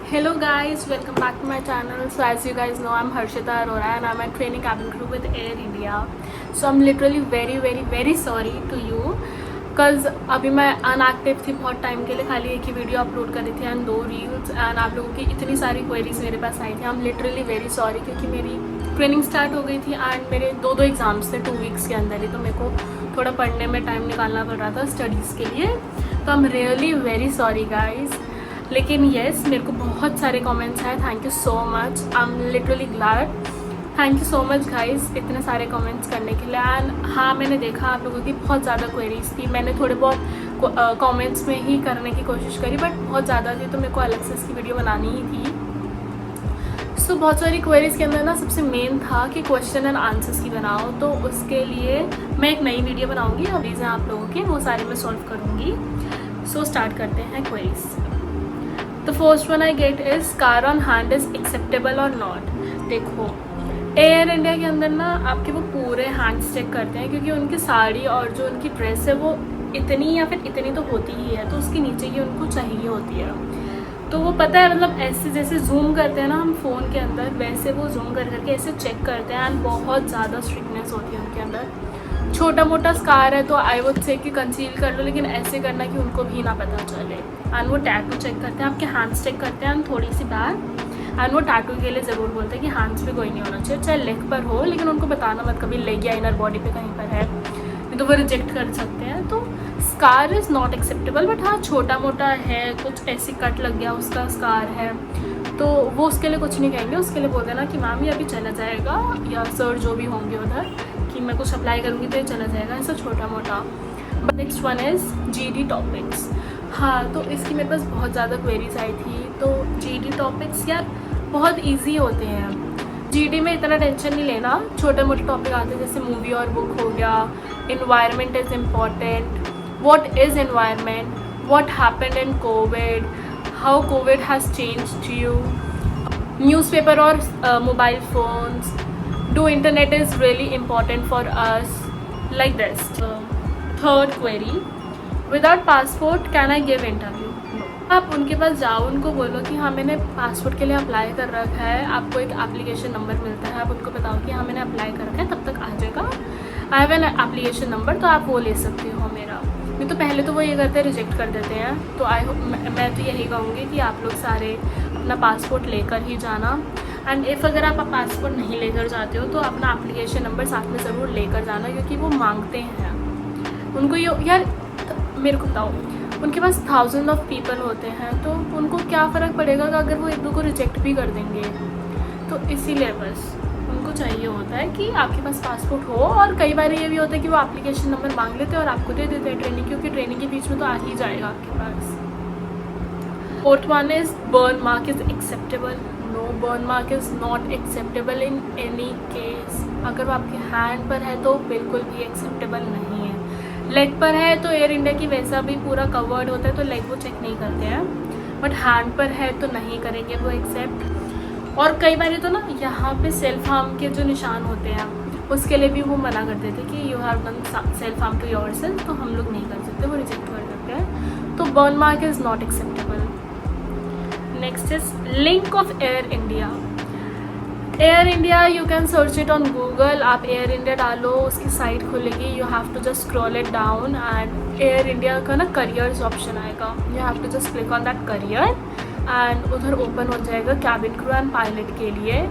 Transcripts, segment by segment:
Hello guys, welcome back to my channel. So as you guys know, I'm Harshita Arora and I'm a training cabin crew with Air India. So I'm literally very sorry to you cause अभी मैं unactive थी बहुत time के लिए, खाली एक ही video upload कर रही थी एंड 2 रील्स एंड आप लोगों की इतनी सारी क्वेरीज मेरे पास आई थी. I am literally very sorry क्योंकि मेरी ट्रेनिंग स्टार्ट हो गई थी एंड मेरे दो एग्ज़ाम्स थे 2 वीक्स के अंदर ही, तो मेरे को थोड़ा पढ़ने में टाइम निकालना पड़ रहा था स्टडीज़ के लिए. तो I am really very sorry guys. लेकिन येस, मेरे को बहुत सारे कमेंट्स आए. Thank you so much. I am literally glad. Thank you so much guys इतने सारे कमेंट्स करने के लिए. एंड हाँ, मैंने देखा आप लोगों की बहुत ज़्यादा क्वेरीज थी. मैंने थोड़े बहुत कमेंट्स में ही करने की कोशिश करी बट बहुत ज़्यादा थी तो मेरे को अलग से इसकी वीडियो बनानी ही थी. सो बहुत सारी क्वेरीज़ के अंदर ना सबसे मेन था कि क्वेश्चन एंड आंसर्स की बनाओ, तो उसके लिए मैं एक नई वीडियो बनाऊँगी. क्वेरीज हैं आप लोगों के, वो सारे मैं सॉल्व करूँगी. सो स्टार्ट करते हैं queries. The first one I get is car on hand is acceptable or not. देखो, एयर इंडिया के अंदर ना आपके वो पूरे हैंड्स चेक करते हैं क्योंकि उनकी साड़ी और जो उनकी ड्रेस है वो इतनी या फिर इतनी तो होती ही है, तो उसके नीचे की उनको चाहिए होती है. तो वो पता है, मतलब ऐसे जैसे जूम करते हैं ना हम फ़ोन के अंदर, वैसे वो जूम कर करके ऐसे चेक करते हैं एंड बहुत ज़्यादा स्ट्रिक्टनेस होती है उनके अंदर. छोटा मोटा स्कार है तो आई वुड से कि कंसील कर लो, लेकिन ऐसे करना कि उनको भी ना पता चले. एंड वो टैटू चेक करते हैं, आपके हैंड्स चेक करते हैं एंड थोड़ी सी बैग. एंड वो टैटू के लिए ज़रूर बोलते हैं कि हैंड्स पे कोई नहीं होना चाहिए, चाहे लेग पर हो, लेकिन उनको बताना मत कभी लेग या इनर बॉडी पे कहीं पर है, नहीं तो वो रिजेक्ट कर सकते हैं. तो scar is not acceptable. But हाँ, छोटा मोटा है, कुछ ऐसी कट लग गया उसका स्कार है, तो वो उसके लिए कुछ नहीं कहेंगे. उसके लिए बोल देना कि मैम ये अभी चला जाएगा, या सर जो भी होंगे उधर कि मैं कुछ अप्लाई करूँगी तो ये चला जाएगा, ऐसा छोटा मोटा. But next one is GD topics. हाँ, तो इसकी मेरे पास बहुत ज़्यादा क्वेरीज आई थी. तो GD टॉपिक्स यार बहुत इजी होते हैं. GD में इतना टेंशन नहीं लेना, छोटे मोटे टॉपिक आते हैं जैसे मूवी और बुक हो गया. Environment is important. What is environment, what happened in Covid, how Covid has changed you, newspaper और mobile phones, do internet is really important for us, like this. Third query, without passport can I give interview. आप उनके पास जाओ, उनको बोलो कि हाँ मैंने passport के लिए अप्लाई कर रखा है, आपको एक एप्लीकेशन नंबर मिलता है, आप उनको बताओ कि हाँ मैंने अप्लाई कर रखा है, तब तक आ जाएगा. I have an application number, तो आप वो ले सकते हो मेरा. नहीं तो पहले तो वो ये करते हैं, रिजेक्ट कर देते हैं. तो मैं तो यही कहूँगी कि आप लोग सारे अपना पासपोर्ट लेकर ही जाना. एंड इफ़ अगर आप पासपोर्ट नहीं लेकर जाते हो तो अपना एप्लीकेशन नंबर साथ में ज़रूर लेकर जाना, क्योंकि वो मांगते हैं उनको. यार मेरे को बताओ, उनके पास थाउजेंड ऑफ पीपल होते हैं, तो उनको क्या फ़र्क पड़ेगा कि अगर वो एक दो को रिजेक्ट भी कर देंगे. तो इसीलिए बस उनको चाहिए होता है कि आपके पास पासपोर्ट हो. और कई बार ये भी होता है कि वो एप्लीकेशन नंबर मांग लेते हैं और आपको दे देते हैं ट्रेनिंग, क्योंकि ट्रेनिंग के बीच में तो आ ही जाएगा आपके पास. Fourth one is burn mark is acceptable. No, burn mark is not acceptable in any case. अगर वो आपके हैंड पर है तो बिल्कुल भी एक्सेप्टेबल नहीं है. लेग पर है तो एयर इंडिया की वैसा भी पूरा कवर्ड होता है, तो लेग वो चेक नहीं करते हैं. बट हैंड पर है तो नहीं करेंगे वो एक्सेप्ट. और कई बार तो ना यहाँ पे सेल्फ हार्म के जो निशान होते हैं उसके लिए भी वो मना कर देते कि you have done self harm to yourself, तो हम लोग नहीं कर सकते, वो रिजेक्ट कर देते हैं. तो burn mark is not acceptable. Next is link of Air India. Air India you can search it on Google. आप एयर इंडिया डालो, उसकी साइट खुलेगी. You have to just scroll it down and Air India का ना careers option आएगा. You have to just click on that career and उधर open हो जाएगा कैबिन क्रू एंड पायलट के लिए.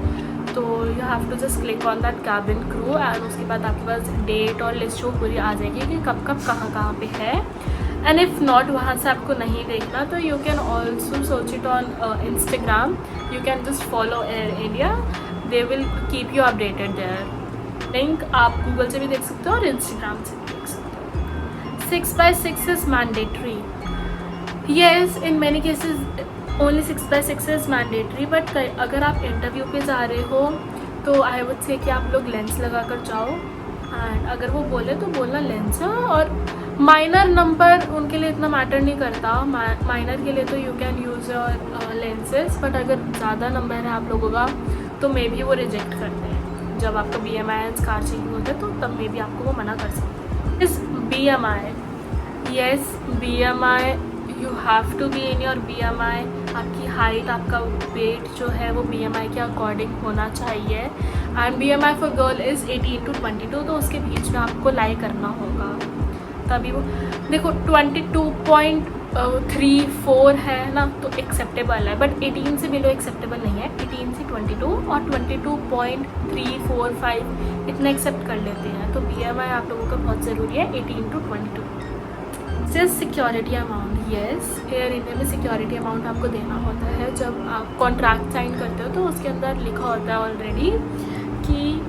तो you have to just click on that cabin crew and उसके बाद आपके पास डेट और लिस्ट शो पूरी आ जाएगी कि कब कब कहाँ पे है. एंड इफ़ नॉट, वहाँ से आपको नहीं देखना तो you can also search it on Instagram. You can just follow Air India, they will keep you updated there. Link आप गूगल से भी देख सकते हो और इंस्टाग्राम से भी देख सकते हो. 6x6 is mandatory. Yes, in many cases only 6x6 is mandatory. But अगर आप इंटरव्यू पे जा रहे हो तो आई वुड से कि आप लोग लेंस लगा कर जाओ. एंड अगर वो बोले तो बोलना लेंस है. और माइनर नंबर उनके लिए इतना मैटर नहीं करता. माइनर के लिए तो you can use your lenses. But अगर ज़्यादा नंबर है आप लोगों का तो मे भी वो रिजेक्ट करते हैं. जब आपका BMI कार चेकिंग होता है तो तब मे भी आपको वो मना कर सकते हैं. इस BMI, yes BMI, you have to be in your BMI. आपकी हाइट, आपका वेट जो है वो BMI के अकॉर्डिंग होना चाहिए। And BMI for girl is 18 to 22, तो उसके बीच में आपको लाई करना होगा, तभी वो देखो 22.34 है ना, तो एक्सेप्टेबल है, बट 18 से बिलो एक्सेप्टेबल नहीं है। 18 से 22 और 22.345 इतना एक्सेप्ट कर लेते हैं। तो BMI आप लोगों का बहुत ज़रूरी है, 18 to 22। Just security amount, yes, air India में सिक्योरिटी अमाउंट आपको देना होता है। जब आप कॉन्ट्रैक्ट साइन करते हो तो उसके अंदर लिखा होता है ऑलरेडी कि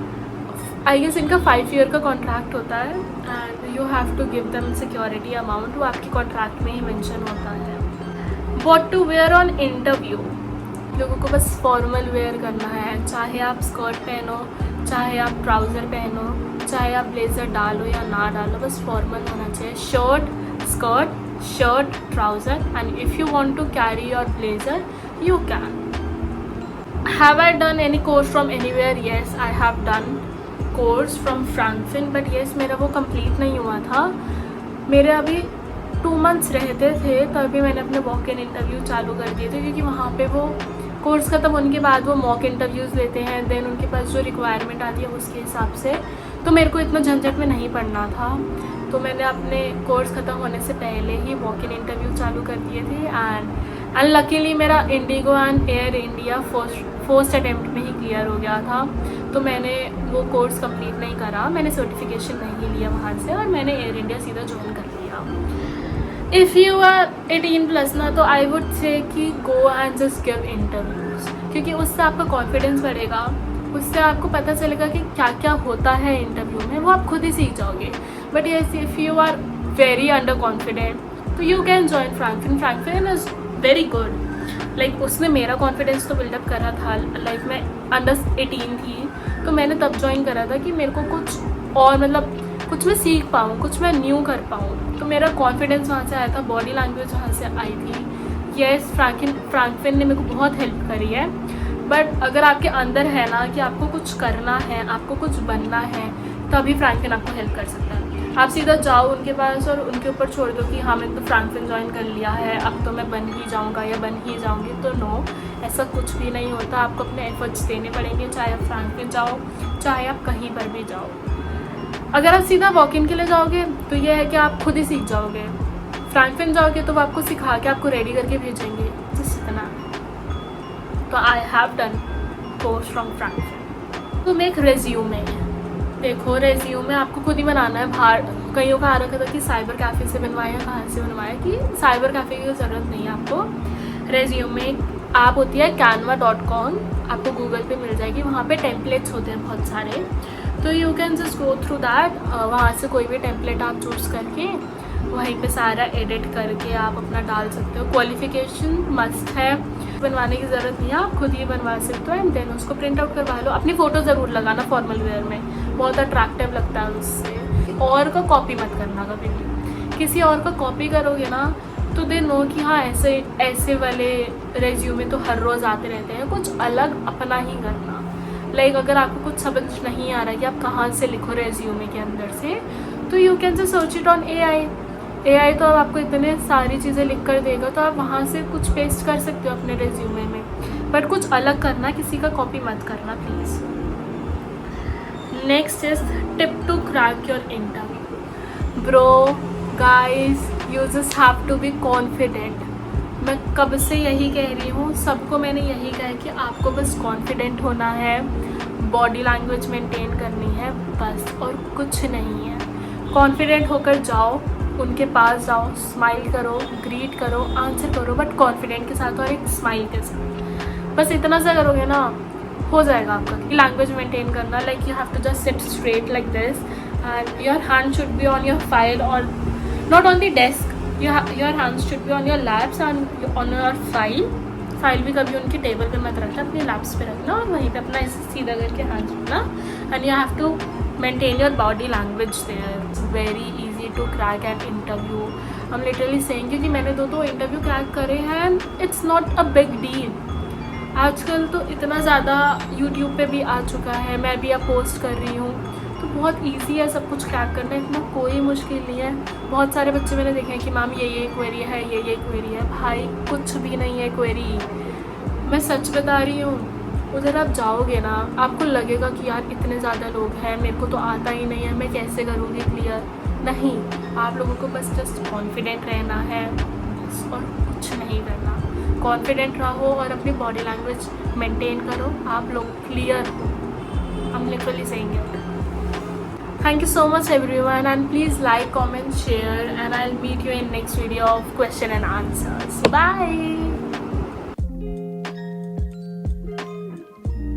आई गेस इनका 5 ईयर का कॉन्ट्रैक्ट होता है and you have to give them security amount, वो आपकी कॉन्ट्रैक्ट में ही मेंशन होता है। What to wear on interview, लोगों को बस फॉर्मल वेयर करना है, चाहे आप स्कर्ट पहनो, चाहे आप ट्राउज़र पहनो, चाहे आप ब्लेज़र डालो या ना डालो, बस फॉर्मल होना चाहिए। Shirt, skirt, shirt, trouser, and if you want to carry your blazer you can. Have I done any course from anywhere, yes I have done course from Frankfinn, but yes मेरा वो complete नहीं हुआ था। मेरे अभी 2 months रहते थे तभी मैंने अपने वॉक इन इंटरव्यू चालू कर दिए थे, क्योंकि वहाँ पे वो कोर्स ख़त्म होने के बाद वो मॉक इंटरव्यूज़ लेते हैं, देन उनके पास जो रिक्वायरमेंट आती है उसके हिसाब से। तो मेरे को इतना झंझट में नहीं पड़ना था, तो मैंने अपने कोर्स ख़त्म होने से पहले ही वॉक इन इंटरव्यू चालू कर दिए थे। एंड लकीली मेरा Indigo and Air India first attempt में ही क्लियर हो गया था, तो मैंने वो कोर्स कंप्लीट नहीं करा, मैंने सर्टिफिकेशन नहीं लिया वहाँ से और मैंने एयर इंडिया सीधा ज्वाइन कर लिया। इफ़ यू आर 18+ ना, तो आई वुड से कि go and just give interviews, क्योंकि उससे आपका कॉन्फिडेंस बढ़ेगा, उससे आपको पता चलेगा कि क्या क्या होता है इंटरव्यू में, वो आप खुद ही सीख जाओगे। But yes, if you are very under confident तो you can join Frankfinn. Frankfinn is very good, like उसने मेरा कॉन्फिडेंस तो बिल्डअप करा था। लाइक मैं अंडर 18 थी तो मैंने तब ज्वाइन करा था कि मेरे को कुछ और मतलब कुछ मैं सीख पाऊँ, कुछ मैं न्यू कर पाऊँ, तो मेरा कॉन्फिडेंस वहाँ से आया था, बॉडी लैंग्वेज वहाँ से आई थी। येस, फ्रैंकफिन ने मेरे को बहुत हेल्प करी है। बट अगर आपके अंदर है ना कि आपको कुछ करना है, आपको कुछ बनना है, तभी फ्रैंकफिन आपको हेल्प कर सकता है। आप सीधा जाओ उनके पास और उनके ऊपर छोड़ दो कि हाँ मैंने तो फ्रैंकफिन ज्वाइन कर लिया है, अब तो मैं बन ही जाऊँगा या बन ही जाऊँगी, तो नो, ऐसा कुछ भी नहीं होता। आपको अपने एफर्ट्स देने पड़ेंगे, चाहे आप फ्रैंकफिन जाओ, चाहे आप कहीं पर भी जाओ। अगर आप सीधा वॉक इन के लिए जाओगे तो ये है कि आप खुद ही सीख जाओगे। फ्रैंकफिन जाओगे तो वो आपको सिखा के आपको रेडी करके भेजेंगे, जिस इतना। तो आई have done course from Frankfinn. तो मेक रेज्यूमे, देखो रेज्यूमे आपको खुद ही बनाना है। बाहर कईयों का आ रखा था कि साइबर कैफ़े से बनवाया, कहाँ से बनवाया, कि साइबर कैफ़े की ज़रूरत नहीं है आपको। रेज्यूमे ऐप होती है canva.com, आपको गूगल पे मिल जाएगी, वहाँ पे टेम्पलेट्स होते हैं बहुत सारे, तो you can just go through that. वहाँ से कोई भी टेम्पलेट आप चूज़ करके वहीं पे सारा एडिट करके आप अपना डाल सकते हो। क्वालिफिकेशन मस्ट है, बनवाने की ज़रूरत नहीं है, आप खुद ही बनवा सकते हो। एंड देन उसको प्रिंट आउट करवा लो। अपनी फ़ोटो ज़रूर लगाना फॉर्मल वेयर में, बहुत अट्रैक्टिव लगता है उससे। और का कॉपी मत करना कभी भी, किसी और का कॉपी करोगे ना तो दे नो कि हाँ ऐसे वाले रेज्यूमे तो हर रोज़ आते रहते हैं, कुछ अलग अपना ही करना। लाइक अगर आपको कुछ समझ नहीं आ रहा है कि आप कहाँ से लिखो रेज्यूमे के अंदर से, तो you can just search it on AI तो अब आपको इतने सारी चीज़ें लिख कर देगा, तो आप वहाँ से कुछ पेस्ट कर सकते हो अपने रेज्यूमे में, बट कुछ अलग करना, किसी का कॉपी मत करना please. Next is tip to crack your interview. Bro guys, you just have to be confident. मैं कब से यही कह रही हूँ, सबको मैंने यही कहा है कि आपको बस कॉन्फिडेंट होना है, बॉडी लैंग्वेज मेंटेन करनी है, बस, और कुछ नहीं है। कॉन्फिडेंट होकर जाओ, उनके पास जाओ, स्माइल करो, ग्रीट करो, आंसर करो, बट कॉन्फिडेंट के साथ और एक स्माइल के साथ। बस इतना सा करोगे ना, हो जाएगा आपका। लैंग्वेज मेंटेन करना, like you have to just sit straight like this and your hand should be on your file और not on the desk. Your hands should be on your laps and on your file भी कभी उनकी table पे मत रखना, अपने lapse पे रखना और वहीं पे अपना ऐसे सीधा करके हाथ रखना। And you have to maintain your body language there. It's very easy to crack an interview. हम लिटरली सेइंग, क्योंकि मैंने दो इंटरव्यू क्रैक करे हैं, it's not a big deal. आजकल तो इतना ज़्यादा यूट्यूब पे भी आ चुका है, मैं भी अब पोस्ट कर रही हूँ, तो बहुत इजी है सब कुछ क्रैक करना, इतना कोई मुश्किल नहीं है। बहुत सारे बच्चे मैंने देखे हैं कि मैम ये क्वेरी है, ये क्वेरी है। भाई कुछ भी नहीं है क्वेरी, मैं सच बता रही हूँ। उधर आप जाओगे ना, आपको लगेगा कि यार इतने ज़्यादा लोग हैं, मेरे को तो आता ही नहीं है, मैं कैसे करूँगी क्लियर। नहीं, आप लोगों को बस जस्ट कॉन्फिडेंट रहना है और कुछ नहीं करना। कॉन्फिडेंट रहो और अपनी बॉडी लैंग्वेज मेंटेन करो, आप लोग क्लियर हो। I'm literally saying it. Thank you so much everyone, and please like, comment, share, and I'll meet you in next video of question and answers. Bye.